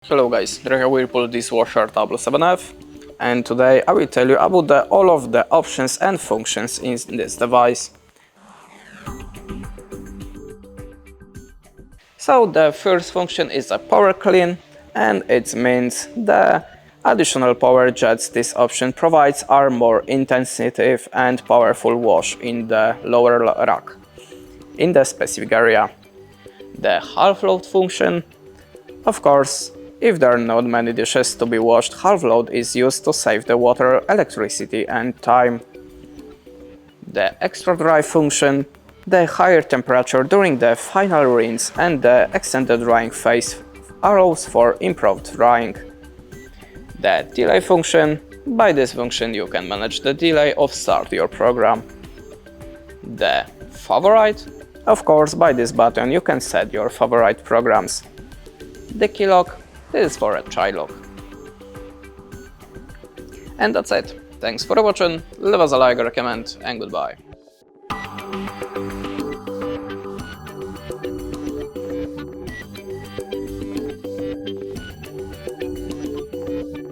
Hello guys, here Whirlpool dishwasher W7F, and today I will tell you about all of the options and functions in this device. So the first function is a power clean, and it means the additional power jets this option provides are more intensive and powerful wash in the lower rack in the specific area. The half load function, of course, if there are not many dishes to be washed, half load is used to save the water, electricity and time. The extra dry function, the higher temperature during the final rinse and the extended drying phase allows for improved drying. The delay function, by this function you can manage the delay of start your program. The favorite, of course, by this button you can set your favorite programs. The key lock, this is for a child lock. And that's it. Thanks for watching, leave us a like or a comment, and goodbye.